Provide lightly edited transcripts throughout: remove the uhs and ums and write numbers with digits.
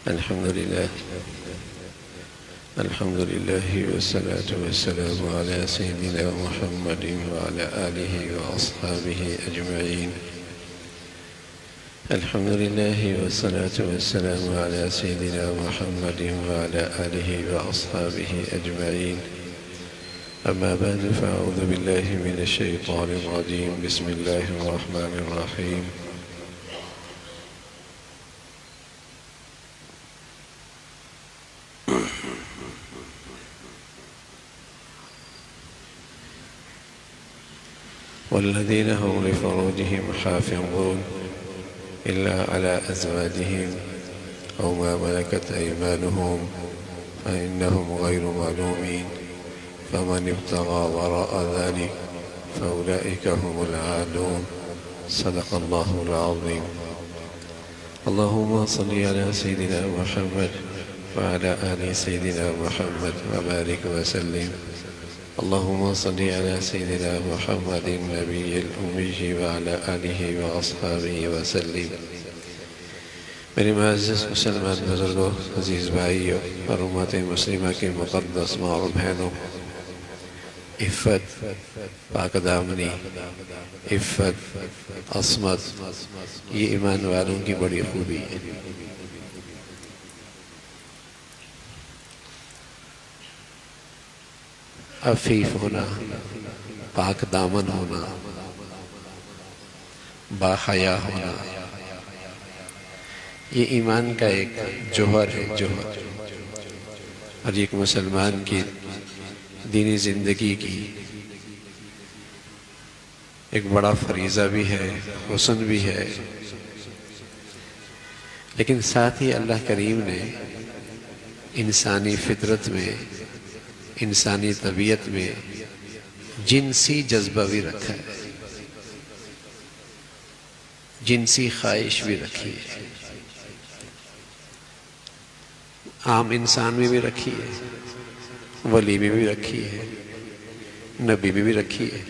الحمد لله والصلاة والسلام على سيدنا محمد وعلى آله وأصحابه أجمعين. الحمد لله والصلاة والسلام على سيدنا محمد وعلى آله وأصحابه أجمعين. أما بعد فأعوذ بالله من الشيطان الرجيم. بسم الله الرحمن الرحيم. والذين هم لفروجهم حافظون إلا على أزواجهم أو ما ملكت أيمانهم فإنهم غير ملومين فمن ابتغى وراء ذلك فأولئك هم العادون. صدق الله العظيم. اللهم صل على سيدنا محمد وعلى آل سيدنا محمد وبارك وسلم. اللهم صل على سيدنا محمد النبي الأمي وعلى آله وأصحابه وسلم. میرے معزز مسلمان بزرگوں، عزیز بھائیوں اور امت مسلمہ کے مقدس ماں اور بہنوں، عفت، پاک دامنی، عفت، عصمت، یہ ایمان والوں کی بڑی خوبی ہے۔ عفیف ہونا، پاک دامن ہونا، باحیا ہونا، یہ ایمان کا ایک جوہر ہے، جوہر، اور ایک مسلمان کی دینی زندگی کی ایک بڑا فریضہ بھی ہے، حسن بھی ہے، لیکن ساتھ ہی اللہ کریم نے انسانی فطرت میں، انسانی طبیعت میں جنسی جذبہ بھی رکھا ہے، جنسی خواہش بھی رکھی ہے، عام انسان میں بھی رکھی ہے، ولی میں بھی رکھی ہے، نبی میں بھی رکھی ہے،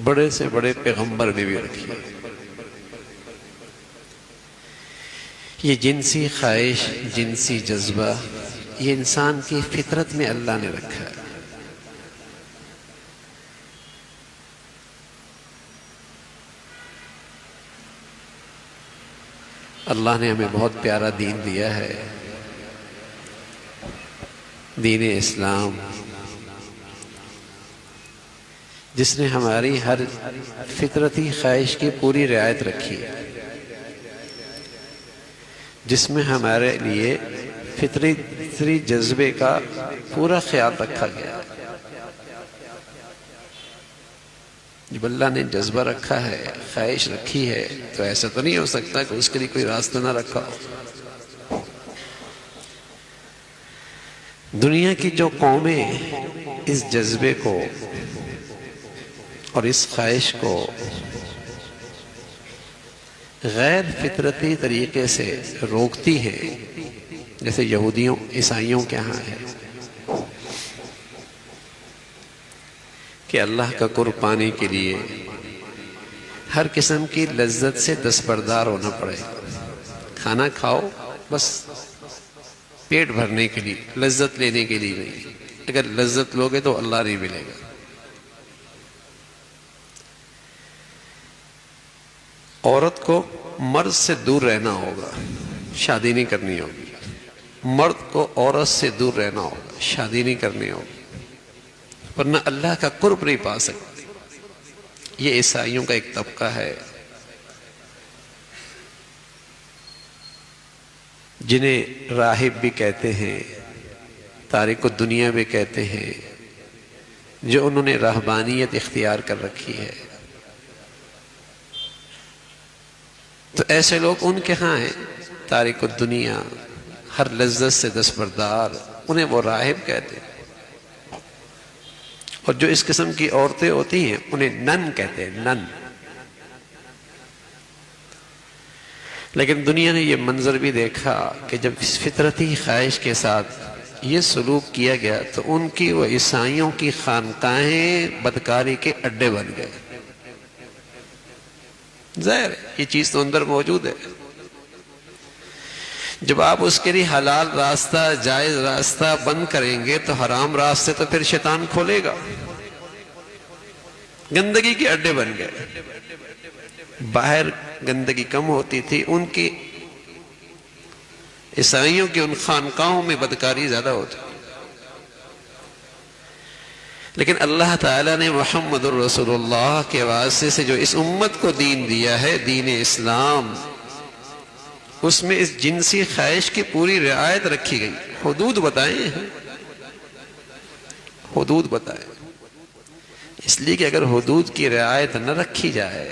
بڑے سے بڑے پیغمبر میں بھی رکھی ہے۔ یہ جنسی خواہش، جنسی جذبہ، یہ انسان کی فطرت میں اللہ نے رکھا ہے۔ اللہ نے ہمیں بہت پیارا دین دیا ہے، دین اسلام، جس نے ہماری ہر فطرتی خواہش کی پوری رعایت رکھی ہے، جس میں ہمارے لیے فطری جذبے کا پورا خیال رکھا گیا۔ جب اللہ نے جذبہ رکھا ہے، خواہش رکھی ہے، تو ایسا تو نہیں ہو سکتا کہ اس کے لیے کوئی راستہ نہ رکھا ہو۔ دنیا کی جو قومیں اس جذبے کو اور اس خواہش کو غیر فطرتی طریقے سے روکتی ہیں، جیسے یہودیوں، عیسائیوں کے ہاں ہے کہ اللہ کا قرب پانے کے لیے ہر قسم کی لذت سے دستبردار ہونا پڑے گا۔ کھانا کھاؤ بس پیٹ بھرنے کے لیے، لذت لینے کے لیے نہیں۔ اگر لذت لوگے تو اللہ نہیں ملے گا۔ عورت کو مرد سے دور رہنا ہوگا، شادی نہیں کرنی ہوگی۔ مرد کو عورت سے دور رہنا ہوگا، شادی نہیں کرنی ہوگی، ورنہ اللہ کا قرب نہیں پا سکتے۔ یہ عیسائیوں کا ایک طبقہ ہے جنہیں راہب بھی کہتے ہیں، تارک الدنیا بھی کہتے ہیں، جو انہوں نے رہبانیت اختیار کر رکھی ہے۔ تو ایسے لوگ ان کے ہاں ہیں، تارک الدنیا، ہر لذت سے دستبردار، انہیں وہ راہب کہتے ہیں۔ اور جو اس قسم کی عورتیں ہوتی ہیں انہیں نن کہتے ہیں، نن۔ لیکن دنیا نے یہ منظر بھی دیکھا کہ جب اس فطرتی خواہش کے ساتھ یہ سلوک کیا گیا تو ان کی وہ عیسائیوں کی خانقاہیں بدکاری کے اڈے بن گئے۔ ظاہر ہے یہ چیز تو اندر موجود ہے۔ جب آپ اس کے لیے حلال راستہ، جائز راستہ بند کریں گے تو حرام راستے تو پھر شیطان کھولے گا. گندگی کے اڈے بن گئے. باہر گندگی کم ہوتی تھی، ان کی عیسائیوں کی ان خانقاہوں میں بدکاری زیادہ ہوتی. لیکن اللہ تعالیٰ نے محمد الرسول اللہ کے واسطے سے جو اس امت کو دین دیا ہے، دین اسلام، اس میں اس جنسی خواہش کی پوری رعایت رکھی گئی. حدود بتائیں ہیں، حدود بتائیں. اس لیے کہ اگر حدود کی رعایت نہ رکھی جائے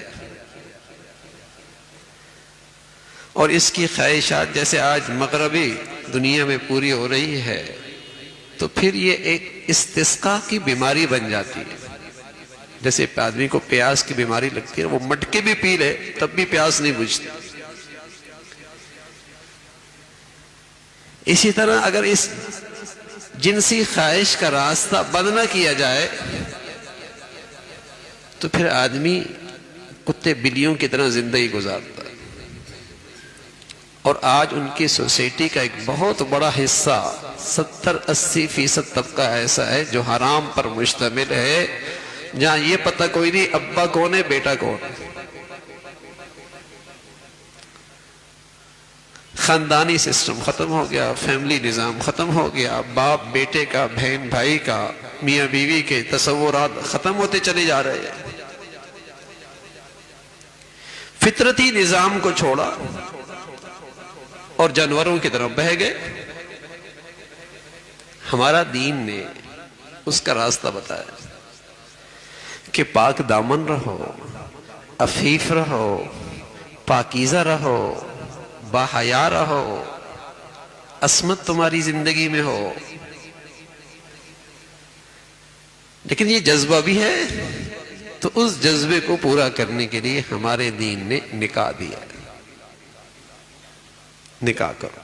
اور اس کی خواہشات جیسے آج مغربی دنیا میں پوری ہو رہی ہے، تو پھر یہ ایک استسقاء کی بیماری بن جاتی ہے. جیسے آدمی کو پیاس کی بیماری لگتی ہے، وہ مٹکے بھی پی لے تب بھی پیاس نہیں بجھتی. اسی طرح اگر اس جنسی خواہش کا راستہ بند نہ کیا جائے تو پھر آدمی کتے بلیوں کی طرح زندگی گزارتا ہے. اور آج ان کی سوسائٹی کا ایک بہت بڑا حصہ 70-80% طبقہ ایسا ہے جو حرام پر مشتمل ہے، جہاں یہ پتہ کوئی نہیں ابا کون ہے بیٹا کون ہے. خاندانی سسٹم ختم ہو گیا، فیملی نظام ختم ہو گیا، باپ بیٹے کا، بہن بھائی کا، میاں بیوی کے تصورات ختم ہوتے چلے جا رہے ہیں. فطرتی نظام کو چھوڑا اور جانوروں کی طرف بہہ گئے. ہمارا دین نے اس کا راستہ بتایا کہ پاک دامن رہو، عفیف رہو، پاکیزہ رہو، باحیا رہو، عصمت تمہاری زندگی میں ہو. لیکن یہ جذبہ بھی ہے، تو اس جذبے کو پورا کرنے کے لیے ہمارے دین نے نکاح دیا. نکاح کرو.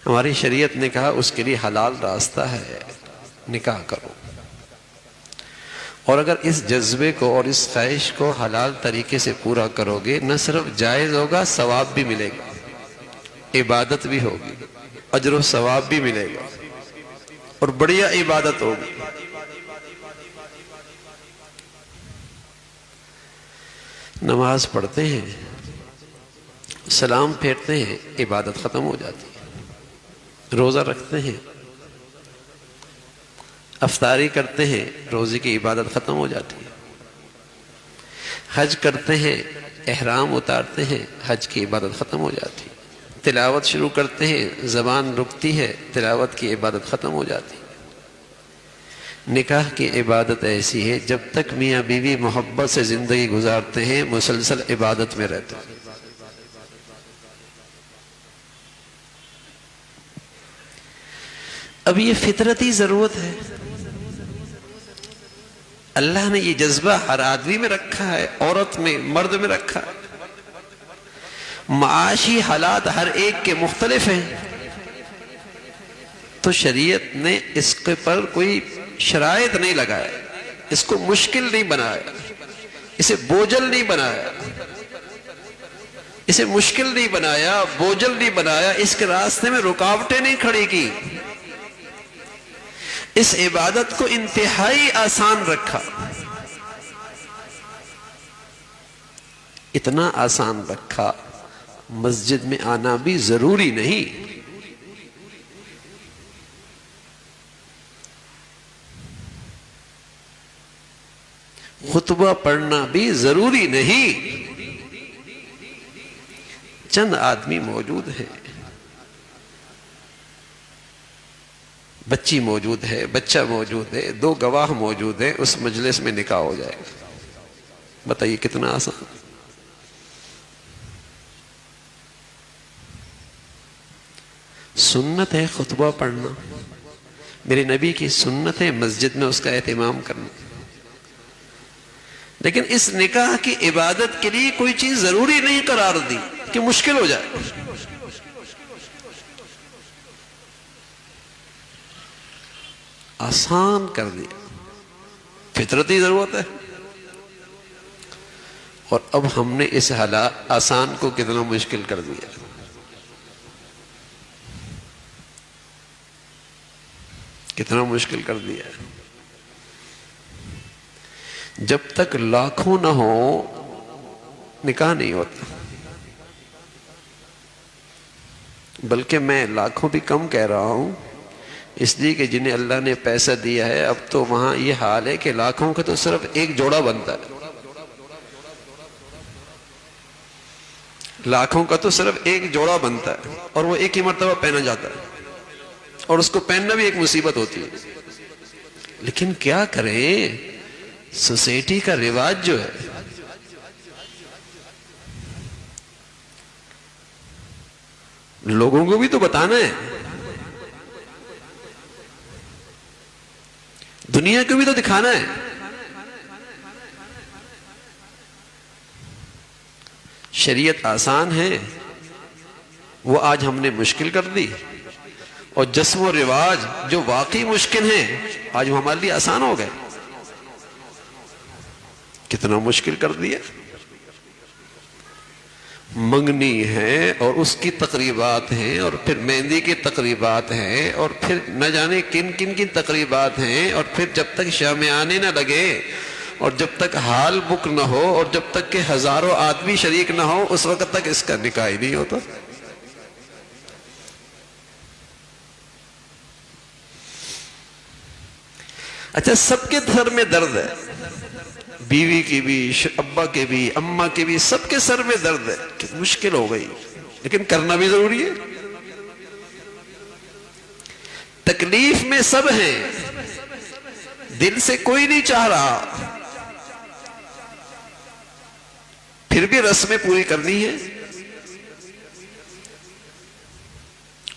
ہماری شریعت نے کہا اس کے لیے حلال راستہ ہے، نکاح کرو. اور اگر اس جذبے کو اور اس خواہش کو حلال طریقے سے پورا کرو گے، نہ صرف جائز ہوگا، ثواب بھی ملے گا، عبادت بھی ہوگی، اجر و ثواب بھی ملے گا، اور بڑھیا عبادت ہوگی. نماز پڑھتے ہیں، سلام پھیرتے ہیں، عبادت ختم ہو جاتی ہے. روزہ رکھتے ہیں، افطاری کرتے ہیں، روزے کی عبادت ختم ہو جاتی ہے. حج کرتے ہیں، احرام اتارتے ہیں، حج کی عبادت ختم ہو جاتی ہے. تلاوت شروع کرتے ہیں، زبان رکتی ہے، تلاوت کی عبادت ختم ہو جاتی ہے. نکاح کی عبادت ایسی ہے، جب تک میاں بیوی محبت سے زندگی گزارتے ہیں، مسلسل عبادت میں رہتے ہیں. اب یہ فطرتی ضرورت ہے. اللہ نے یہ جذبہ ہر آدمی میں رکھا ہے، عورت میں، مرد میں رکھا ہے. معاشی حالات ہر ایک کے مختلف ہیں، تو شریعت نے اس کے پر کوئی شرائط نہیں لگایا، اس کو مشکل نہیں بنایا، اسے بوجھل نہیں بنایا، اسے مشکل نہیں بنایا، بوجھل نہیں بنایا، اس کے راستے میں رکاوٹیں نہیں کھڑی کی. اس عبادت کو انتہائی آسان رکھا. اتنا آسان رکھا، مسجد میں آنا بھی ضروری نہیں. خطبہ پڑھنا بھی ضروری نہیں. چند آدمی موجود ہیں، بچی موجود ہے، بچہ موجود ہے، 2 گواہ موجود ہیں، اس مجلس میں نکاح ہو جائے گا. بتائیے کتنا آسان. سنت ہے خطبہ پڑھنا، میرے نبی کی سنت ہے مسجد میں اس کا اہتمام کرنا. لیکن اس نکاح کی عبادت کے لیے کوئی چیز ضروری نہیں قرار دی کہ مشکل ہو جائے. آسان کر دیا. فطرتی ضرورت ہے. اور اب ہم نے اس آسان کو کتنا مشکل کر دیا. کتنا مشکل کر دیا. جب تک لاکھوں نہ ہو نکاح نہیں ہوتا. بلکہ میں لاکھوں بھی کم کہہ رہا ہوں، اس لیے کہ جنہیں اللہ نے پیسہ دیا ہے اب تو وہاں یہ حال ہے کہ لاکھوں کا تو صرف ایک جوڑا بنتا ہے. لاکھوں کا تو صرف ایک جوڑا بنتا ہے اور وہ ایک ہی مرتبہ پہنا جاتا ہے، اور اس کو پہننا بھی ایک مصیبت ہوتی ہے. لیکن کیا کریں، سوسائٹی کا رواج جو ہے، لوگوں کو بھی تو بتانا ہے، دنیا کو بھی تو دکھانا ہے. شریعت آسان ہے وہ آج ہم نے مشکل کر دی، اور جسم و رواج جو واقعی مشکل ہیں آج وہ ہمارے لیے آسان ہو گئے. کتنا مشکل کر دیا. منگنی ہے اور اس کی تقریبات ہیں، اور پھر مہندی کی تقریبات ہیں، اور پھر نہ جانے کن کن کی تقریبات ہیں، اور پھر جب تک شامیانے نہ لگے اور جب تک ہال بک نہ ہو اور جب تک کہ ہزاروں آدمی شریک نہ ہو اس وقت تک اس کا نکاح ہی نہیں ہوتا. اچھا، سب کے سر میں درد ہے، بیوی کی بھی، ابا کے بھی، اماں کے بھی، سب کے سر میں درد ہے کہ مشکل ہو گئی، لیکن کرنا بھی ضروری ہے. تکلیف میں سب ہیں، دل سے کوئی نہیں چاہ رہا، پھر بھی رسمیں پوری کرنی ہے.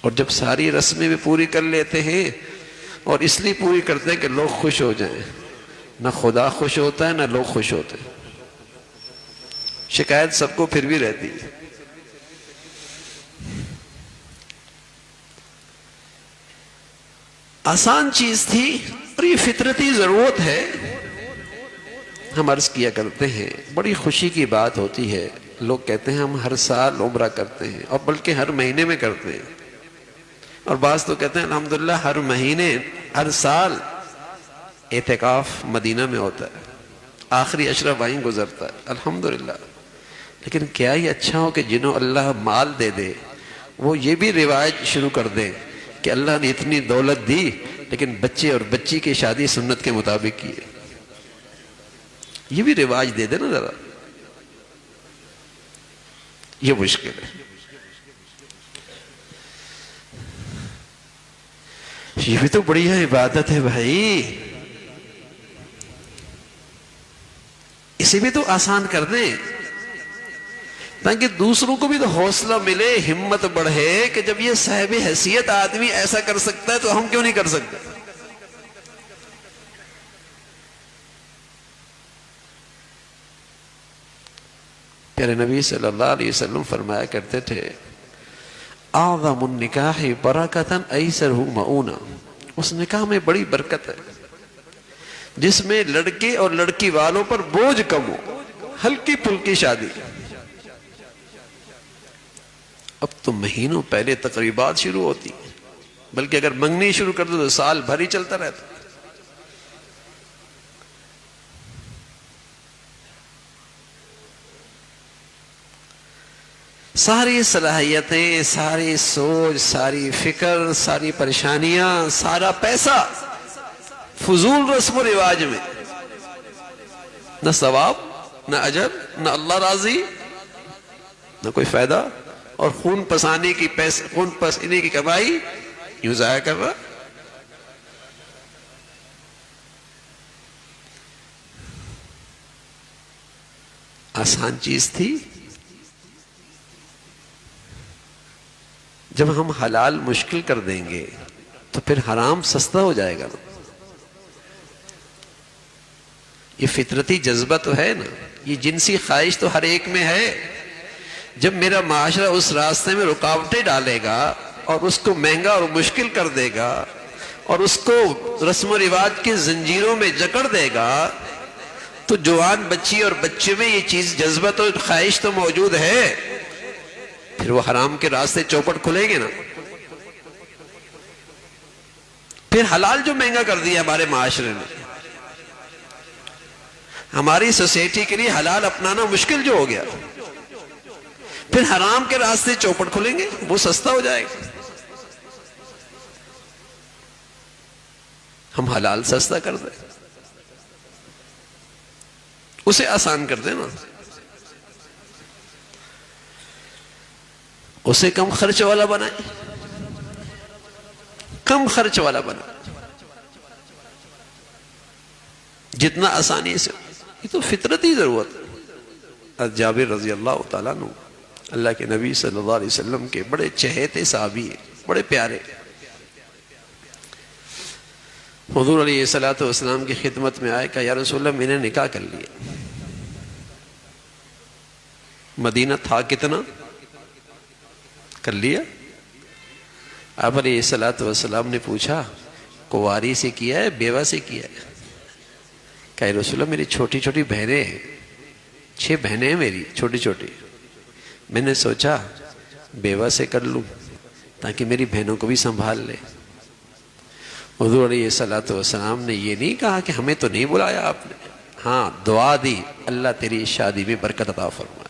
اور جب ساری رسمیں بھی پوری کر لیتے ہیں، اور اس لیے پوری کرتے ہیں کہ لوگ خوش ہو جائیں، نہ خدا خوش ہوتا ہے نہ لوگ خوش ہوتے ہیں. شکایت سب کو پھر بھی رہتی ہے. آسان چیز تھی اور یہ فطرتی ضرورت ہے. ہم عرض کیا کرتے ہیں، بڑی خوشی کی بات ہوتی ہے، لوگ کہتے ہیں ہم ہر سال عمرہ کرتے ہیں، اور بلکہ ہر مہینے میں کرتے ہیں، اور بعض تو کہتے ہیں الحمدللہ ہر مہینے ہر سال اعتکاف مدینہ میں ہوتا ہے، آخری عشرہ وہیں گزرتا ہے، الحمدللہ. لیکن کیا ہی اچھا ہو کہ جنہوں اللہ مال دے دے وہ یہ بھی روایت شروع کر دیں کہ اللہ نے اتنی دولت دی لیکن بچے اور بچی کی شادی سنت کے مطابق کی ہے. یہ بھی رواج دے دے نا ذرا. یہ مشکل ہے. یہ بھی تو بڑھیا عبادت ہے بھائی، اسے بھی تو آسان کر دیں تاکہ دوسروں کو بھی تو حوصلہ ملے، ہمت بڑھے کہ جب یہ صاحب حیثیت آدمی ایسا کر سکتا ہے تو ہم کیوں نہیں کر سکتے. پیارے نبی صلی اللہ علیہ وسلم فرمایا کرتے تھے، اعظم النکاح برکتاً ایسرہ مؤونہ. اس نکاح میں بڑی برکت ہے جس میں لڑکے اور لڑکی والوں پر بوجھ کم ہو، ہلکی پھلکی شادی. اب تو مہینوں پہلے تقریبات شروع ہوتی، بلکہ اگر منگنی شروع کر دو تو سال بھر ہی چلتا رہتا. ساری صلاحیتیں، ساری سوچ، ساری فکر، ساری پریشانیاں، سارا پیسہ فضول رسم و رواج میں، نہ ثواب، نہ اجر، نہ اللہ راضی، نہ کوئی فائدہ، اور خون پسانے کی کمائی یوں ضائع کر رہا. آسان چیز تھی. جب ہم حلال مشکل کر دیں گے تو پھر حرام سستا ہو جائے گا. یہ فطرتی جذبہ تو ہے نا، یہ جنسی خواہش تو ہر ایک میں ہے. جب میرا معاشرہ اس راستے میں رکاوٹیں ڈالے گا اور اس کو مہنگا اور مشکل کر دے گا اور اس کو رسم و رواج کی زنجیروں میں جکڑ دے گا تو جوان بچی اور بچے میں یہ چیز جذبہ تو خواہش تو موجود ہے، پھر وہ حرام کے راستے چوپٹ کھلیں گے نا. پھر حلال جو مہنگا کر دیا ہمارے معاشرے نے، ہماری سوسائٹی کے لیے حلال اپنانا مشکل جو ہو گیا، پھر حرام کے راستے چوپٹ کھلیں گے، وہ سستا ہو جائے گا. ہم حلال سستا کر دیں، اسے آسان کر دیں نا، اسے کم خرچ والا بنائیں، کم خرچ والا بنائیں جتنا آسانی سے. یہ تو فطرتی ضرورت ہے. جابر رضی اللہ تعالیٰ عنہ اللہ کے نبی صلی اللہ علیہ وسلم کے بڑے چہیتے صحابی ہیں، بڑے پیارے. حضور علیہ السلام کی خدمت میں آئے، کہا یا رسول اللہ میں نے نکاح کر لیا. مدینہ تھا کتنا؟ کر لیا. آپ علیہ السلام نے پوچھا کواری سے کیا ہے بیوہ سے کیا ہے؟ کہا یا رسول اللہ میری چھوٹی چھوٹی بہنیں ہیں، 6 بہنیں ہیں میری چھوٹی چھوٹی، میں نے سوچا بیوہ سے کر لوں تاکہ میری بہنوں کو بھی سنبھال لے. حضور علیہ السلام نے یہ نہیں کہا کہ ہمیں تو نہیں بلایا آپ نے، ہاں دعا دی اللہ تیری شادی میں برکت عطا فرمائے.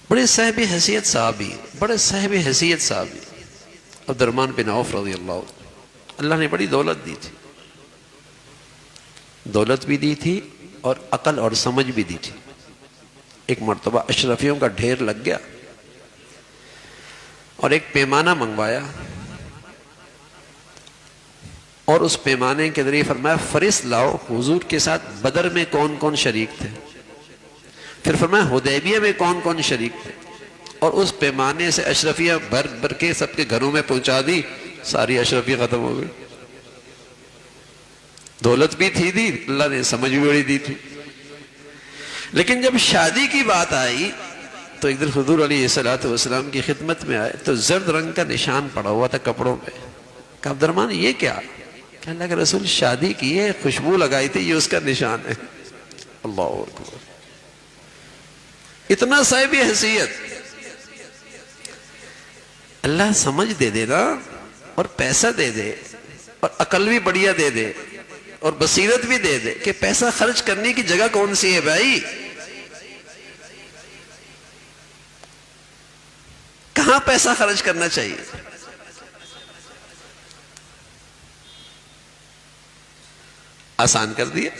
بڑے صاحب حیثیت صحابی، بڑے صاحب حیثیت صحابی عبدالرحمن بن عوف رضی اللہ نے بڑی دولت دی تھی، دولت بھی دی تھی اور عقل اور سمجھ بھی دی تھی. ایک مرتبہ اشرفیوں کا ڈھیر لگ گیا اور ایک پیمانہ منگوایا اور اس پیمانے کے ذریعے فرمایا فرست لاؤ حضور کے ساتھ بدر میں کون کون شریک تھے، پھر فرمایا حدیبیہ میں کون کون شریک تھے، اور اس پیمانے سے اشرفیہ بھر بھر کے سب کے گھروں میں پہنچا دی. ساری اشرفیہ ختم ہو گئی. دولت بھی تھی دی، اللہ نے سمجھ بھی بڑی دی تھی. لیکن جب شادی کی بات آئی تو ایک دن حضور علیہ السلام کی خدمت میں آئے تو زرد رنگ کا نشان پڑا ہوا تھا کپڑوں پہ. کہا عبدالرحمن یہ کیا؟ کہ اللہ کے رسول شادی کی ہے، خوشبو لگائی تھی، یہ اس کا نشان ہے. اللہ اکبر. اتنا صاحب حیثیت. اللہ سمجھ دے دے نا اور پیسہ دے دے اور عقل بھی بڑھیا دے دے اور بصیرت بھی دے دے کہ پیسہ خرچ کرنے کی جگہ کون سی ہے بھائی؟ کہاں پیسہ خرچ کرنا چاہیے؟ آسان کر دیا.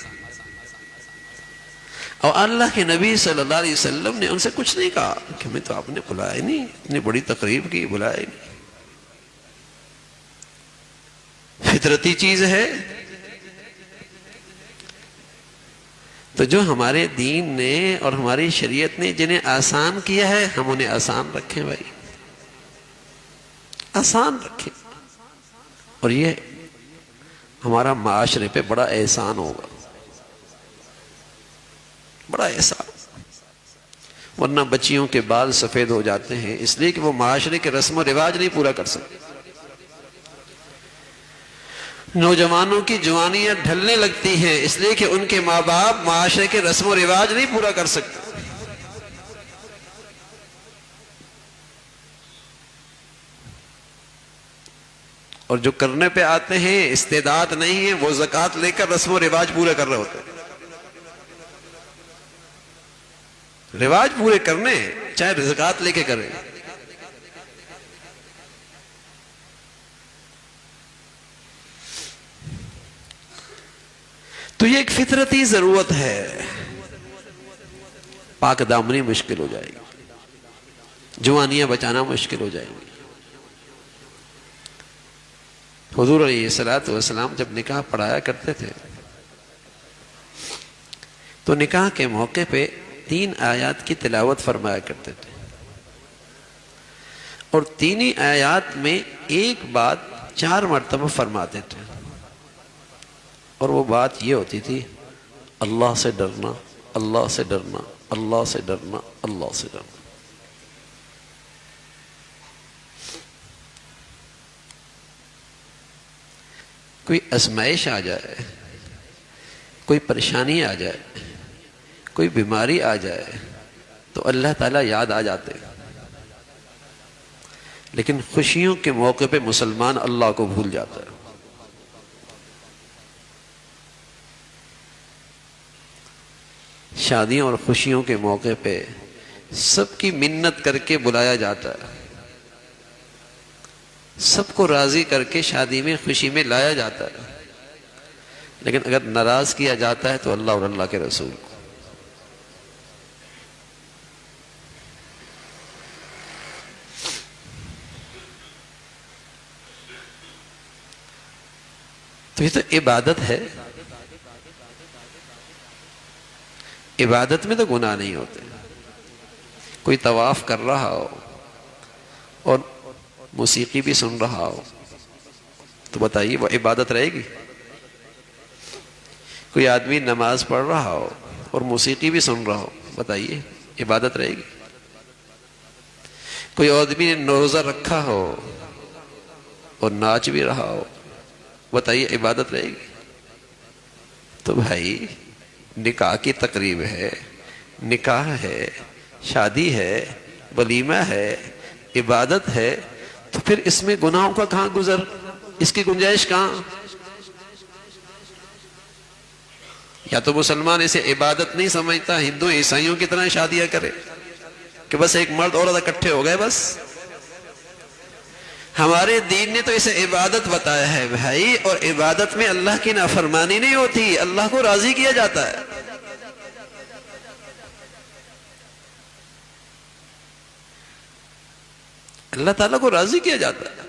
اور اللہ کے نبی صلی اللہ علیہ وسلم نے ان سے کچھ نہیں کہا کہ ہمیں تو آپ نے بلایا ہی نہیں، اتنی بڑی تقریب کی، بلایا ہی نہیں. فطرتی چیز ہے. تو جو ہمارے دین نے اور ہماری شریعت نے جنہیں آسان کیا ہے ہم انہیں آسان رکھیں بھائی، آسان رکھیں. اور یہ ہمارا معاشرے پہ بڑا احسان ہوگا، بڑا احسان. ورنہ بچیوں کے بال سفید ہو جاتے ہیں اس لیے کہ وہ معاشرے کے رسم و رواج نہیں پورا کر سکتے. نوجوانوں کی جوانیاں ڈھلنے لگتی ہیں اس لیے کہ ان کے ماں باپ معاشرے کے رسم و رواج نہیں پورا کر سکتے. اور جو کرنے پہ آتے ہیں استعداد نہیں ہے، وہ زکوٰۃ لے کر رسم و رواج پورے کر رہے ہوتے ہیں. رواج پورے کرنے چاہے زکوٰۃ لے کے کریں. تو یہ ایک فطرتی ضرورت ہے. پاک دامنی مشکل ہو جائے گی، جوانیاں بچانا مشکل ہو جائے گی. حضور علیہ السلام جب نکاح پڑھایا کرتے تھے تو نکاح کے موقع پہ 3 آیات کی تلاوت فرمایا کرتے تھے، اور 3 آیات میں ایک بات 4 مرتبہ فرماتے تھے، اور وہ بات یہ ہوتی تھی اللہ سے ڈرنا، اللہ سے ڈرنا، اللہ سے ڈرنا، اللہ سے ڈرنا. کوئی آزمائش آ جائے، کوئی پریشانی آ جائے، کوئی بیماری آ جائے تو اللہ تعالیٰ یاد آ جاتے، لیکن خوشیوں کے موقع پہ مسلمان اللہ کو بھول جاتا ہے۔ شادیوں اور خوشیوں کے موقع پہ سب کی منت کر کے بلایا جاتا ہے، سب کو راضی کر کے شادی میں خوشی میں لایا جاتا ہے، لیکن اگر ناراض کیا جاتا ہے تو اللہ اور اللہ کے رسول کو۔ تو یہ تو عبادت ہے، عبادت میں تو گناہ نہیں ہوتے۔ کوئی طواف کر رہا ہو اور موسیقی بھی سن رہا ہو تو بتائیے وہ عبادت رہے گی؟ کوئی آدمی نماز پڑھ رہا ہو اور موسیقی بھی سن رہا ہو، بتائیے عبادت رہے گی؟ کوئی آدمی نے روزہ رکھا ہو اور ناچ بھی رہا ہو، بتائیے عبادت رہے گی؟ تو بھائی نکاح کی تقریب ہے، نکاح ہے، شادی ہے، ولیمہ ہے، عبادت ہے، تو پھر اس میں گناہوں کا کہاں گزر، اس کی گنجائش کہاں؟ یا تو مسلمان اسے عبادت نہیں سمجھتا، ہندو عیسائیوں کی طرح شادیاں کرے کہ بس ایک مرد عورت اکٹھے ہو گئے بس۔ ہمارے دین نے تو اسے عبادت بتایا ہے بھائی، اور عبادت میں اللہ کی نافرمانی نہیں ہوتی، اللہ کو راضی کیا جاتا ہے۔ اللہ تعالیٰ کو راضی کیا جاتا ہے،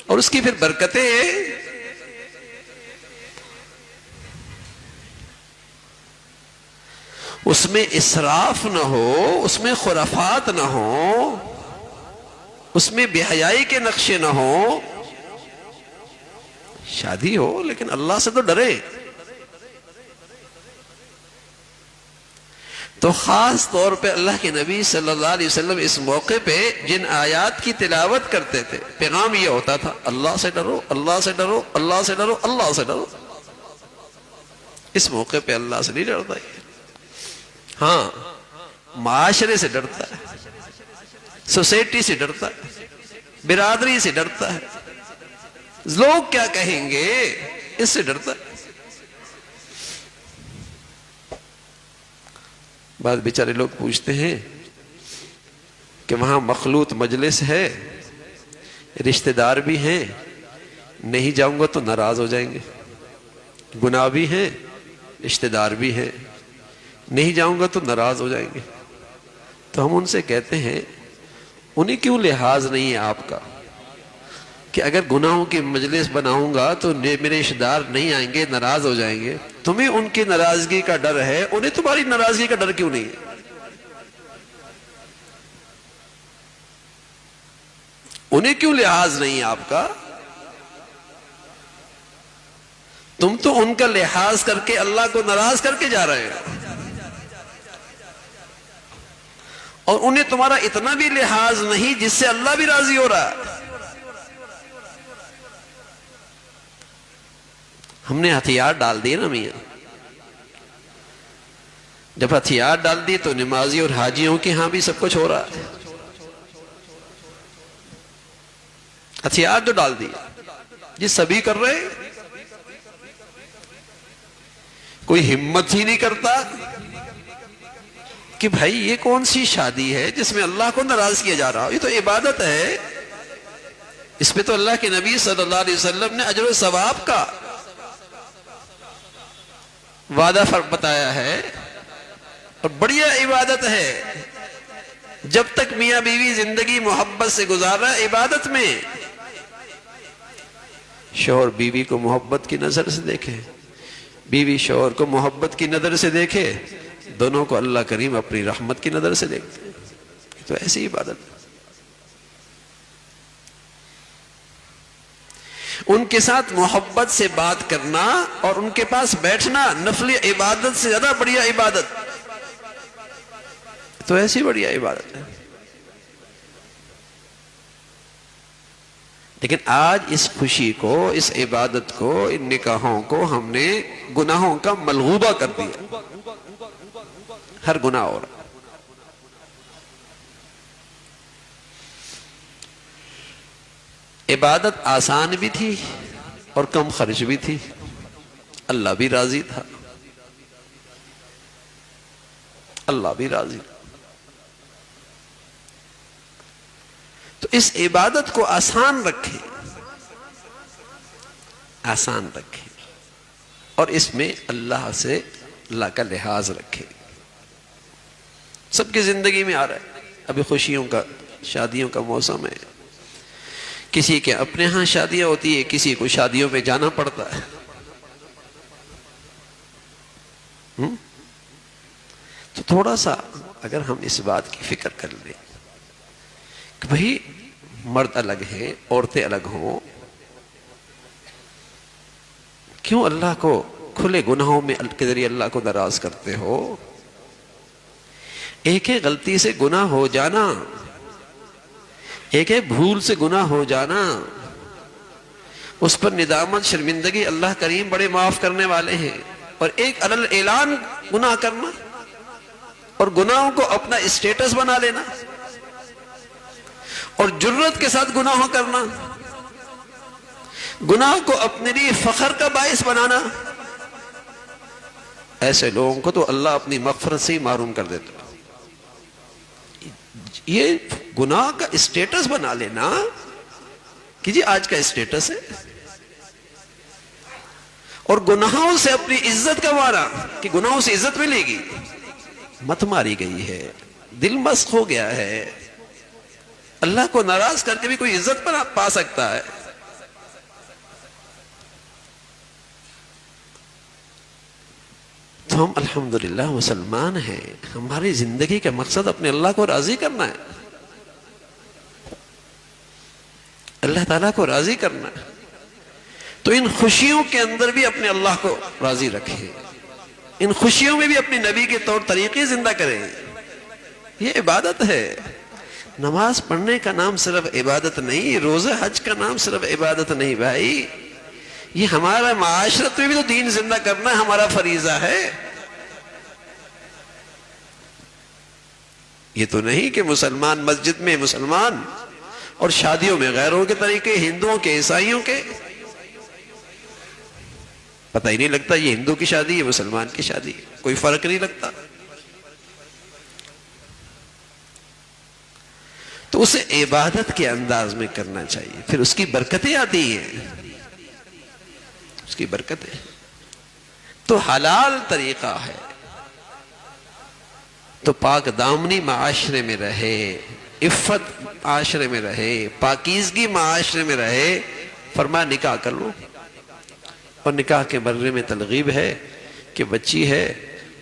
اور اس کی پھر برکتیں، اس میں اسراف نہ ہو، اس میں خرافات نہ ہو، اس میں بے حیائی کے نقشے نہ ہو۔ شادی ہو لیکن اللہ سے تو ڈرے۔ تو خاص طور پہ اللہ کے نبی صلی اللہ علیہ وسلم اس موقع پہ جن آیات کی تلاوت کرتے تھے، پیغام یہ ہوتا تھا، اللہ سے ڈرو، اللہ سے ڈرو، اللہ سے ڈرو، اللہ سے ڈرو۔ اس موقع پہ اللہ سے نہیں ڈرتا ہے، ہاں معاشرے سے ڈرتا ہے، سوسائٹی سے ڈرتا ہے، برادری سے ڈرتا ہے، لوگ کیا کہیں گے اس سے ڈرتا ہے۔ بعض بیچارے لوگ پوچھتے ہیں کہ وہاں مخلوط مجلس ہے، رشتہ دار بھی ہیں، نہیں جاؤں گا تو ناراض ہو جائیں گے، گناہ بھی ہیں، رشتہ دار بھی ہیں، نہیں جاؤں گا تو ناراض ہو جائیں گے۔ تو ہم ان سے کہتے ہیں انہیں کیوں لحاظ نہیں ہے آپ کا کہ اگر گناہوں کی مجلس بناؤں گا تو میرے رشتہ دار نہیں آئیں گے، ناراض ہو جائیں گے، تمہیں ان کی ناراضگی کا ڈر ہے، انہیں تمہاری ناراضگی کا ڈر کیوں نہیں ہے؟ انہیں کیوں لحاظ نہیں ہے آپ کا؟ تم تو ان کا لحاظ کر کے اللہ کو ناراض کر کے جا رہے ہو، اور انہیں تمہارا اتنا بھی لحاظ نہیں جس سے اللہ بھی راضی ہو رہا ہے۔ ہم نے ہتھیار ڈال دیے نا میاں، جب ہتھیار ڈال دی تو نمازی اور حاجیوں کے ہاں بھی سب کچھ ہو رہا ہے، ہتھیار تو ڈال دیا جی، سبھی کر رہے، کوئی ہمت ہی نہیں کرتا کہ بھائی یہ کون سی شادی ہے جس میں اللہ کو ناراض کیا جا رہا ہو، یہ تو عبادت ہے، اس پہ تو اللہ کے نبی صلی اللہ علیہ وسلم نے اجر و ثواب کا وعدہ بتایا ہے، اور بڑی عبادت ہے۔ جب تک میاں بیوی زندگی محبت سے گزار رہا ہے عبادت میں، شوہر بیوی کو محبت کی نظر سے دیکھے، بیوی شوہر کو محبت کی نظر سے دیکھے، دونوں کو اللہ کریم اپنی رحمت کی نظر سے دیکھتے ہیں، تو ایسی عبادت ہے۔ ان کے ساتھ محبت سے بات کرنا اور ان کے پاس بیٹھنا نفلی عبادت سے زیادہ بڑھیا عبادت، تو ایسی بڑھیا عبادت ہے۔ لیکن آج اس خوشی کو، اس عبادت کو، ان نکاحوں کو ہم نے گناہوں کا ملغوبہ کر دیا. ہر گناہ ہو رہا. عبادت آسان بھی تھی اور کم خرچ بھی تھی، اللہ بھی راضی تھا، اللہ بھی راضی. تو اس عبادت کو آسان رکھیں، آسان رکھیں، اور اس میں اللہ سے، اللہ کا لحاظ رکھیں. سب کی زندگی میں آ رہا ہے. ابھی خوشیوں کا، شادیوں کا موسم ہے. کسی کے اپنے ہاں شادیاں ہوتی ہے، کسی کو شادیوں میں جانا پڑتا ہے. تو تھوڑا سا اگر ہم اس بات کی فکر کر لیں کہ بھئی مرد الگ ہیں، عورتیں الگ ہوں، کیوں اللہ کو کھلے گناہوں میں کے ذریعے اللہ کو ناراض کرتے ہو؟ ایک ہے غلطی سے گناہ ہو جانا، ایک ہے بھول سے گناہ ہو جانا، اس پر ندامت، شرمندگی، اللہ کریم بڑے معاف کرنے والے ہیں. اور ایک علل اعلان گناہ کرنا اور گناہوں کو اپنا اسٹیٹس بنا لینا اور جرت کے ساتھ گناہ کرنا، گناہ کو اپنے لیے فخر کا باعث بنانا، ایسے لوگوں کو تو اللہ اپنی مغفرت سے ہی محروم کر دیتا. یہ گناہ کا اسٹیٹس بنا لینا کہ جی آج کا اسٹیٹس ہے، اور گناہوں سے اپنی عزت گنوانا کہ گناہوں سے عزت ملے گی. مت ماری گئی ہے، دل مسخ ہو گیا ہے. اللہ کو ناراض کر کے بھی کوئی عزت پا سکتا ہے؟ تو ہم الحمدللہ مسلمان ہیں. ہماری زندگی کا مقصد اپنے اللہ کو راضی کرنا ہے، اللہ تعالیٰ کو راضی کرنا ہے. تو ان خوشیوں کے اندر بھی اپنے اللہ کو راضی رکھیں، ان خوشیوں میں بھی اپنے نبی کے طور طریقے زندہ کریں. یہ عبادت ہے. نماز پڑھنے کا نام صرف عبادت نہیں، روزہ حج کا نام صرف عبادت نہیں بھائی. یہ ہمارا معاشرت میں بھی تو دین زندہ کرنا ہمارا فریضہ ہے. یہ تو نہیں کہ مسلمان مسجد میں مسلمان اور شادیوں میں غیروں کے طریقے، ہندوؤں کے، عیسائیوں کے. پتہ ہی نہیں لگتا یہ ہندو کی شادی ہے، مسلمان کی شادی ہے، کوئی فرق نہیں لگتا. تو اسے عبادت کے انداز میں کرنا چاہیے، پھر اس کی برکتیں آتی ہیں. اس کی برکتیں تو حلال طریقہ ہے، تو پاک دامنی معاشرے میں رہے، عفت معاشرے میں رہے، پاکیزگی معاشرے میں رہے. فرمایا نکاح کر لو. اور نکاح کے بارے میں ترغیب ہے کہ بچی ہے،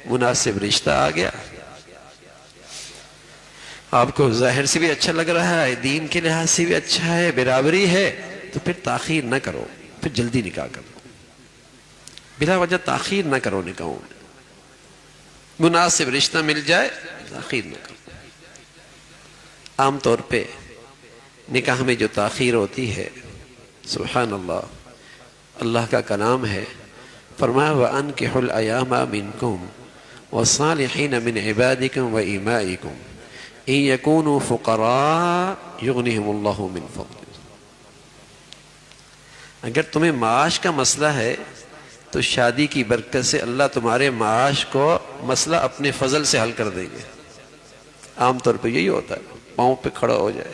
مناسب رشتہ آ گیا، آپ کو ظاہر سے بھی اچھا لگ رہا ہے، دین کے لحاظ سے بھی اچھا ہے، برابری ہے، تو پھر تاخیر نہ کرو، پھر جلدی نکاح کرو. بلا وجہ تاخیر نہ کرو نکاحوں میں. مناسب رشتہ مل جائے تاخیر نہ کرو. عام طور پہ نکاح میں جو تاخیر ہوتی ہے، سبحان اللہ، اللہ کا کلام ہے. فرمایا وَأَنْكِحُوا الْأَيَامَ مِنْكُمْ وَالصَّالِحِينَ مِنْ عِبَادِكُمْ وَإِمَائِكُمْ إِنْ يَكُونُوا فُقَرَاءَ يُغْنِهِمُ اللَّهُ مِنْ فَضْلِهِ. اگر تمہیں معاش کا مسئلہ ہے تو شادی کی برکت سے اللہ تمہارے معاش کو مسئلہ اپنے فضل سے حل کر دیں گے. عام طور پہ یہی ہوتا ہے، پاؤں پہ کھڑا ہو جائے،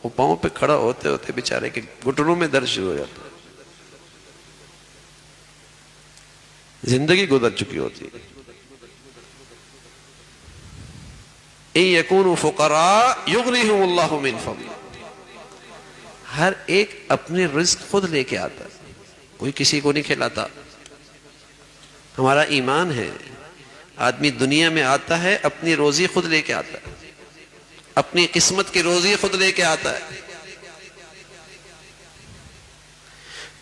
وہ پاؤں پہ کھڑا ہوتے ہوتے بیچارے کے گھٹنوں میں درد شروع ہو جاتا ہے، زندگی گزر چکی ہوتی ہے. اِن يَكُونُوا فُقَرَاءَ يُغْنِهِمُ اللَّهُ مِنْ فَضْلِهِ. ہر ایک اپنے رزق خود لے کے آتا ہے، کوئی کسی کو نہیں کھلاتا. ہمارا ایمان ہے، آدمی دنیا میں آتا ہے اپنی روزی خود لے کے آتا ہے، اپنی قسمت کی روزی خود لے کے آتا ہے.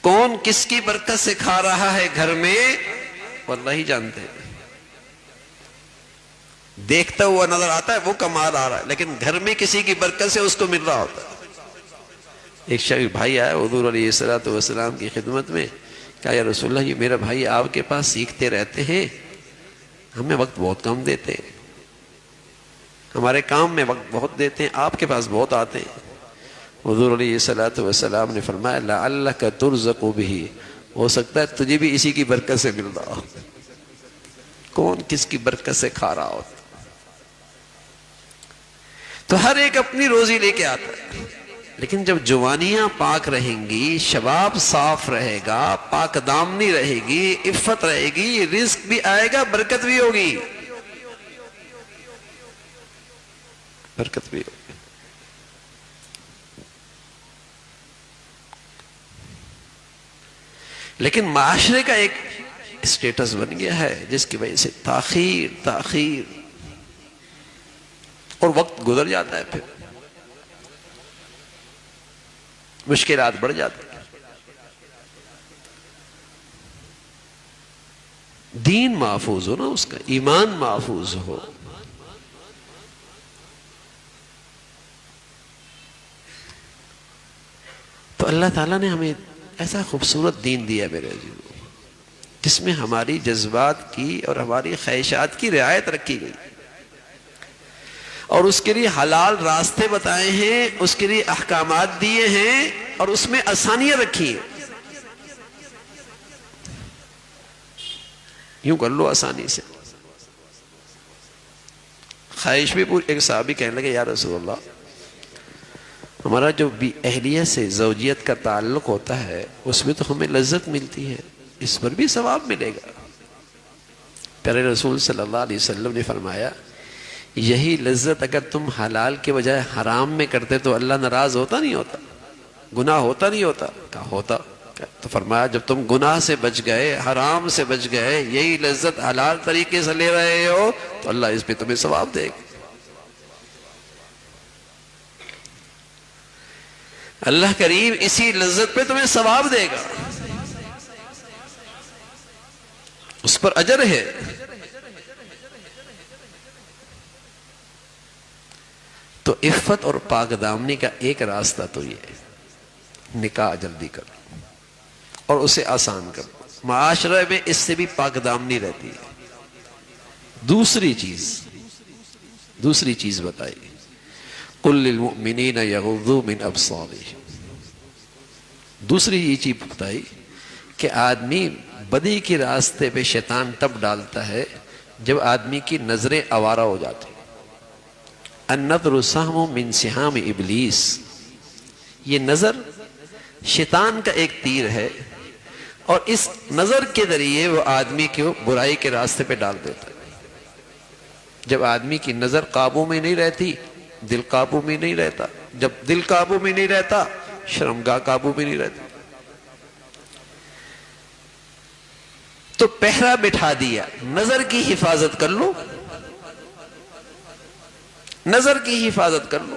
کون کس کی برکت سے کھا رہا ہے گھر میں واللہ ہی جانتے ہیں. دیکھتا ہوا نظر آتا ہے وہ کمال آ رہا ہے، لیکن گھر میں کسی کی برکت سے اس کو مل رہا ہوتا ہے. ایک شخص بھائی آیا حضور علیہ الصلوۃ والسلام کی خدمت میں، کہا یا رسول اللہ یہ میرا بھائی آپ کے پاس سیکھتے رہتے ہیں، ہمیں وقت بہت کم دیتے ہیں، ہمارے کام میں وقت بہت دیتے ہیں، آپ کے پاس بہت آتے ہیں۔ حضور علیہ الصلوۃ والسلام نے فرمایا لعلک ترزق بہ، ہو سکتا ہے تجھے بھی اسی کی برکت سے مل رہا ہو۔ کون کس کی برکت سے کھا رہا ہوتا؟ تو ہر ایک اپنی روزی لے کے آتا ہے، لیکن جب جوانیاں پاک رہیں گی، شباب صاف رہے گا، پاک دامنی رہے گی، عفت رہے گی، رزق بھی آئے گا، برکت بھی ہوگی، برکت بھی ہوگی۔ لیکن معاشرے کا ایک اسٹیٹس بن گیا ہے جس کی وجہ سے تاخیر اور وقت گزر جاتا ہے، پھر مشکلات بڑھ جاتی ہیں۔ دین محفوظ ہو نا، اس کا ایمان محفوظ ہو، تو اللہ تعالیٰ نے ہمیں ایسا خوبصورت دین دیا میرے عزیزو، جس میں ہماری جذبات کی اور ہماری خواہشات کی رعایت رکھی گئی، اور اس کے لیے حلال راستے بتائے ہیں، اس کے لیے احکامات دیے ہیں، اور اس میں آسانیاں رکھی ہیں۔ یوں کر لو آسانی سے، خواہش بھی پوری۔ ایک صحابی کہنے لگے یا رسول اللہ ہمارا جو بھی اہلیہ سے زوجیت کا تعلق ہوتا ہے اس میں تو ہمیں لذت ملتی ہے، اس پر بھی ثواب ملے گا۔ پیارے رسول صلی اللہ علیہ وسلم نے فرمایا یہی لذت اگر تم حلال کے بجائے حرام میں کرتے تو اللہ ناراض ہوتا نہیں ہوتا؟ گناہ ہوتا نہیں ہوتا؟ کہا ہوتا۔ تو فرمایا جب تم گناہ سے بچ گئے، حرام سے بچ گئے، یہی لذت حلال طریقے سے لے رہے ہو تو اللہ اس پہ تمہیں ثواب دے گا۔ اللہ کریم اسی لذت پہ تمہیں ثواب دے گا، اس پر اجر ہے۔ تو عفت اور پاک دامنی کا ایک راستہ تو یہ ہے، نکاح جلدی کرو اور اسے آسان کرو، معاشرے میں اس سے بھی پاک دامنی رہتی ہے۔ دوسری چیز بتائی قل للمؤمنین یغضوا من ابصارہم، دوسری یہ چیز بتائی کہ آدمی بدی کے راستے پہ شیطان تب ڈالتا ہے جب آدمی کی نظریں آوارہ ہو جاتی۔ النظر سہم من سہام ابلیس، یہ نظر شیطان کا ایک تیر ہے، اور اس نظر کے ذریعے وہ آدمی کو برائی کے راستے پہ ڈال دیتا ہے۔ جب آدمی کی نظر قابو میں نہیں رہتی، دل قابو میں نہیں رہتا، جب دل قابو میں نہیں رہتا، شرمگاہ قابو میں نہیں رہتی۔ تو پہرا بٹھا دیا، نظر کی حفاظت کر لو، نظر کی حفاظت کر لو،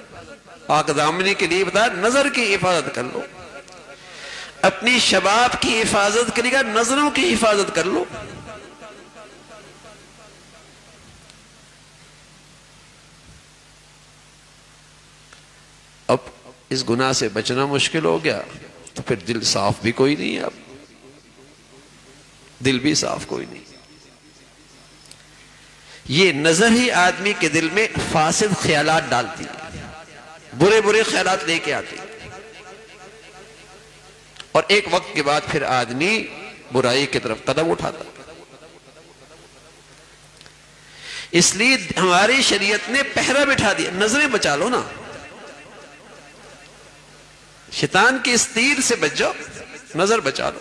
پاک دامنی کے لیے بتا نظر کی حفاظت کر لو، اپنی شباب کی حفاظت کے لیے نظروں کی حفاظت کر لو۔ اب اس گناہ سے بچنا مشکل ہو گیا تو پھر دل صاف بھی کوئی نہیں ہے، اب دل بھی صاف کوئی نہیں۔ یہ نظر ہی آدمی کے دل میں فاسد خیالات ڈالتی ہے، برے خیالات لے کے آتی ہے، اور ایک وقت کے بعد پھر آدمی برائی کی طرف قدم اٹھاتا۔ اس لیے ہماری شریعت نے پہرا بٹھا دیا، نظریں بچا لو نا، شیطان کی اس تیر سے بچ جاؤ، نظر بچا لو،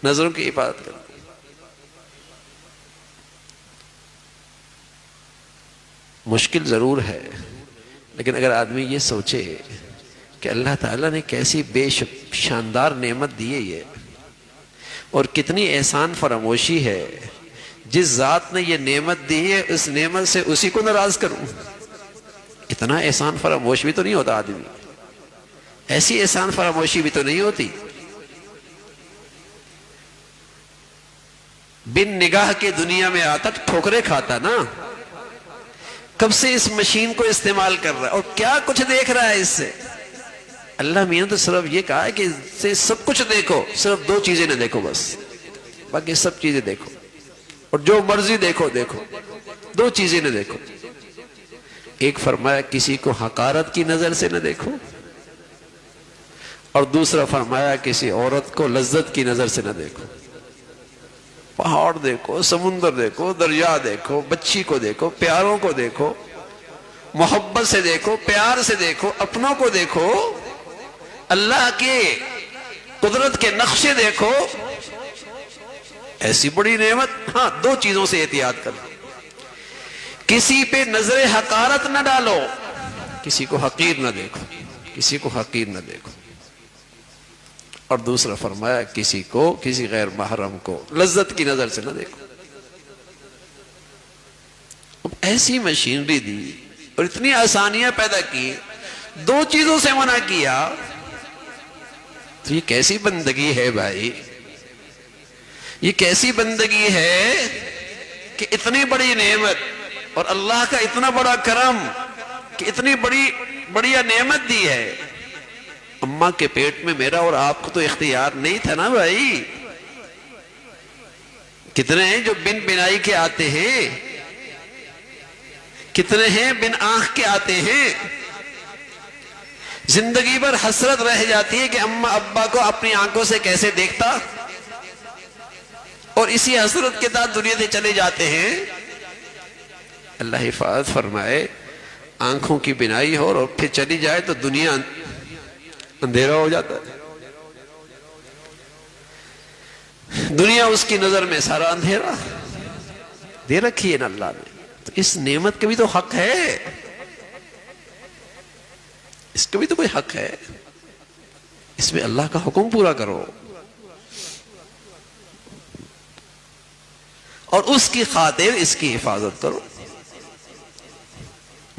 نظروں کی حفاظت کرو۔ مشکل ضرور ہے، لیکن اگر آدمی یہ سوچے کہ اللہ تعالیٰ نے کیسی بے شاندار نعمت دی ہے یہ، اور کتنی احسان فراموشی ہے، جس ذات نے یہ نعمت دی ہے اس نعمت سے اسی کو ناراض کروں، اتنا احسان فراموش بھی تو نہیں ہوتا آدمی، ایسی احسان فراموشی بھی تو نہیں ہوتی۔ بن نگاہ کے دنیا میں آتا ٹھوکرے کھاتا نا، کب سے اس مشین کو استعمال کر رہا ہے اور کیا کچھ دیکھ رہا ہے اس سے، اللہ میاں تو صرف یہ کہا ہے کہ سب کچھ دیکھو، صرف دو چیزیں نہ دیکھو بس، باقی سب چیزیں دیکھو اور جو مرضی دیکھو دیکھو، دو چیزیں نہ دیکھو۔ ایک فرمایا کسی کو حقارت کی نظر سے نہ دیکھو، اور دوسرا فرمایا کسی عورت کو لذت کی نظر سے نہ دیکھو۔ پہاڑ دیکھو، سمندر دیکھو، دریا دیکھو، بچی کو دیکھو، پیاروں کو دیکھو، محبت سے دیکھو، پیار سے دیکھو، اپنوں کو دیکھو، اللہ کے قدرت کے نقشے دیکھو، ایسی بڑی نعمت۔ ہاں دو چیزوں سے احتیاط کرو، کسی پہ نظر حقارت نہ ڈالو، کسی کو حقیر نہ دیکھو، کسی کو حقیر نہ دیکھو، اور دوسرا فرمایا کسی غیر محرم کو لذت کی نظر سے نہ دیکھو۔ اب ایسی مشینری دی اور اتنی آسانیاں پیدا کی، دو چیزوں سے منع کیا، تو یہ کیسی بندگی ہے بھائی؟ یہ کیسی بندگی ہے کہ اتنی بڑی نعمت اور اللہ کا اتنا بڑا کرم کہ اتنی بڑی نعمت دی ہے۔ اماں کے پیٹ میں میرا اور آپ کو تو اختیار نہیں تھا نا بھائی۔ کتنے ہیں جو بن بنائی کے آتے ہیں، کتنے ہیں بن آنکھ کے آتے ہیں۔ زندگی بھر حسرت رہ جاتی ہے کہ اماں ابا کو اپنی آنکھوں سے کیسے دیکھتا، اور اسی حسرت کے ساتھ دنیا سے چلے جاتے ہیں۔ اللہ حفاظت فرمائے، آنکھوں کی بنائی ہو اور پھر چلی جائے تو دنیا اندھیرا ہو جاتا ہے، دنیا اس کی نظر میں سارا اندھیرا دے رکھی ہے نا اللہ نے۔ تو اس نعمت کا بھی تو حق ہے، اس کا بھی تو کوئی حق ہے، اس میں اللہ کا حکم پورا کرو، اور اس کی خاطر اس کی حفاظت کرو۔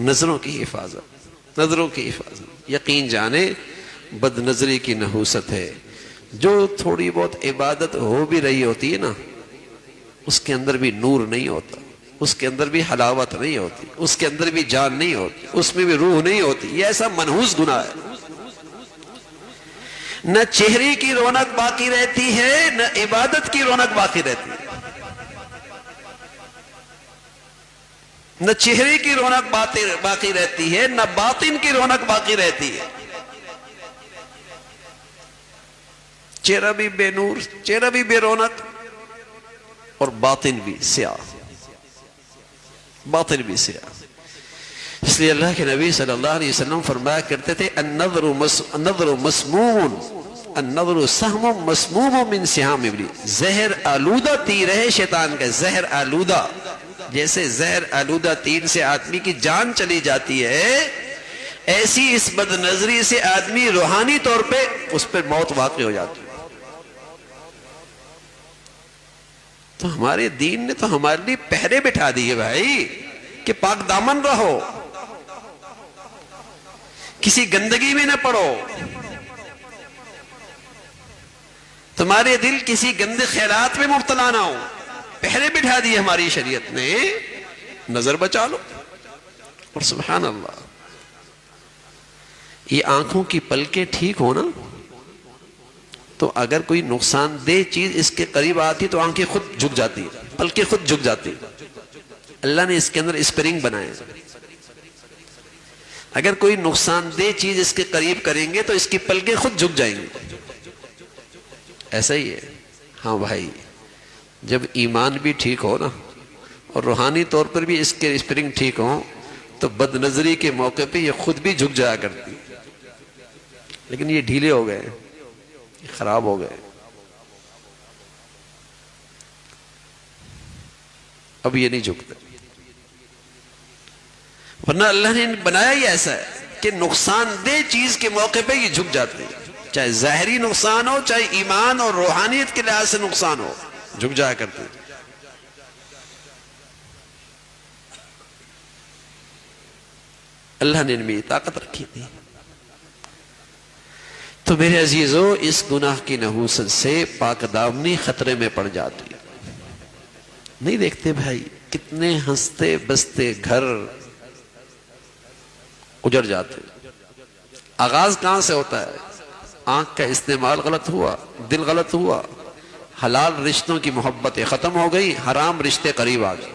نظروں کی حفاظت، نظروں کی حفاظت، یقین جانے بد نظری کی نحوست ہے۔ جو تھوڑی بہت عبادت ہو بھی رہی ہوتی ہے نا، اس کے اندر بھی نور نہیں ہوتا، اس کے اندر بھی حلاوت نہیں ہوتی، اس کے اندر بھی جان نہیں ہوتی، اس میں بھی روح نہیں ہوتی۔ یہ ایسا منحوس گناہ ہے، نہ چہرے کی رونق باقی رہتی ہے، نہ عبادت کی رونق باقی رہتی ہے، نہ چہرے کی رونق باقی رہتی ہے، نہ باطن کی رونق باقی رہتی ہے۔ چہرہ بھی بے نور، چہرہ بھی بے رونق، اور باطن بھی سیاہ، باطن بھی سیاہ۔ اس لیے اللہ کے نبی صلی اللہ علیہ وسلم فرمایا کرتے تھے النظر مسموم، النظر سہم مسموم من سہام ابلیس۔ زہر آلودہ تیر ہے شیطان کا، زہر آلودہ، جیسے زہر آلودہ تیر سے آدمی کی جان چلی جاتی ہے، ایسی اس بد نظری سے آدمی روحانی طور پہ اس پر موت واقع ہو جاتی ہے۔ تو ہمارے دین نے تو ہمارے لیے پہرے بٹھا دیے بھائی کہ پاک دامن رہو، کسی گندگی میں نہ پڑو، تمہارے دل کسی گندے خیالات میں مبتلا نہ ہو۔ پہرے بٹھا دیے ہماری شریعت نے، نظر بچا لو۔ اور سبحان اللہ، یہ آنکھوں کی پلکیں ٹھیک ہو نا، تو اگر کوئی نقصان دہ چیز اس کے قریب آتی تو آنکھیں خود جھک جاتی ہیں، پلکیں خود جھک جاتی ہیں۔ اللہ نے اس کے اندر اسپرنگ بنائے، اگر کوئی نقصان دہ چیز اس کے قریب کریں گے تو اس کی پلکیں خود جھک جائیں گی۔ ایسا ہی ہے۔ ہاں بھائی، جب ایمان بھی ٹھیک ہو نا، اور روحانی طور پر بھی اس کے اسپرنگ ٹھیک ہوں، تو بد نظری کے موقع پہ یہ خود بھی جھک جایا کرتی، لیکن یہ ڈھیلے ہو گئے، خراب ہو گئے، اب یہ نہیں جھکتے۔ ورنہ اللہ نے بنایا ہی ایسا ہے کہ نقصان دہ چیز کے موقع پہ یہ جھک جاتے ہیں، چاہے ظاہری نقصان ہو، چاہے ایمان اور روحانیت کے لحاظ سے نقصان ہو، جھک جایا کرتے ہیں۔ اللہ نے ان میں طاقت رکھی تھی۔ تو میرے عزیزو، اس گناہ کی نحوست سے پاک دامنی خطرے میں پڑ جاتی ہے۔ نہیں دیکھتے بھائی کتنے ہنستے بستے گھر اجڑ جاتے، آغاز کہاں سے ہوتا ہے؟ آنکھ کا استعمال غلط ہوا، دل غلط ہوا، حلال رشتوں کی محبتیں ختم ہو گئی، حرام رشتے قریب آ گئے۔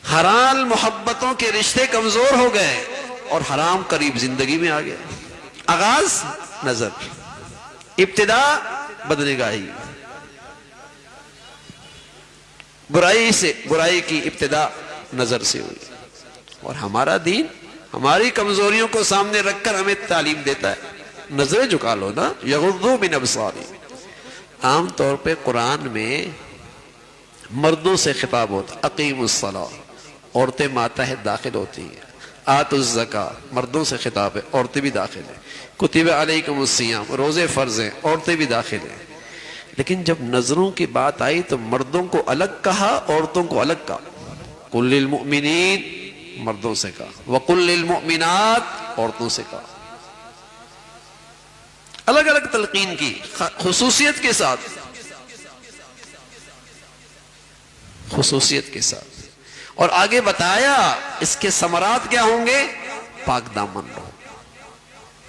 حلال محبتوں کے رشتے کمزور ہو گئے اور حرام قریب زندگی میں آ گئے۔ آغاز نظر، ابتدا بدنگاہی، برائی کی ابتدا نظر سے ہوئی، اور ہمارا دین ہماری کمزوریوں کو سامنے رکھ کر ہمیں تعلیم دیتا ہے، نظریں جھکا لو نا، یغضوا من ابصارہم۔ عام طور پہ قرآن میں مردوں سے خطاب ہوتا، اقیموا الصلاۃ، عورتیں ماتحت داخل ہوتی ہیں، آتوا الزکاۃ، مردوں سے خطاب ہے، عورتیں بھی داخل ہیں، کتب علیکم الصیام، روزے فرض ہیں، عورتیں بھی داخل ہیں۔ لیکن جب نظروں کی بات آئی تو مردوں کو الگ کہا، عورتوں کو الگ کہا۔ قل للمؤمنین، مردوں سے کہا، وقل للمؤمنات، عورتوں سے کہا۔ الگ الگ تلقین کی، خصوصیت کے ساتھ، خصوصیت کے ساتھ، اور آگے بتایا اس کے ثمرات کیا ہوں گے؟ پاک دامن رہو،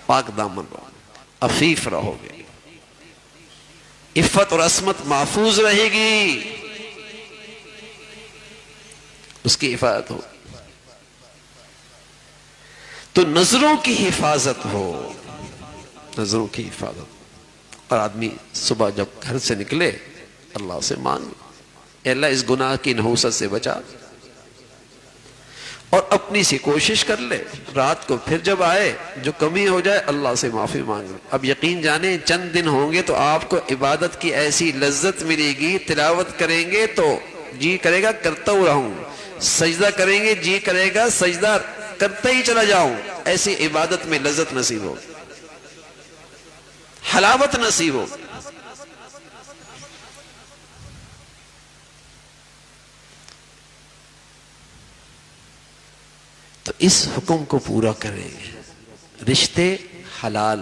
پاک دامن رہو، عفیف رہو گے، عفت اور عصمت محفوظ رہے گی، اس کی حفاظت ہو۔ تو نظروں کی حفاظت ہو، نظروں کی حفاظت۔ اور آدمی صبح جب گھر سے نکلے اللہ سے مانگے، اے اللہ اس گناہ کی نحوست سے بچا، اور اپنی سی کوشش کر لے، رات کو پھر جب آئے جو کمی ہو جائے اللہ سے معافی مانگے۔ اب یقین جانیں چند دن ہوں گے تو آپ کو عبادت کی ایسی لذت ملے گی، تلاوت کریں گے تو جی کرے گا کرتا ہوں رہوں، سجدہ کریں گے جی کرے گا سجدہ کرتا ہی چلا جاؤں، ایسی عبادت میں لذت نصیب ہو، حلاوت نصیب ہو۔ تو اس حکم کو پورا کریں، رشتے حلال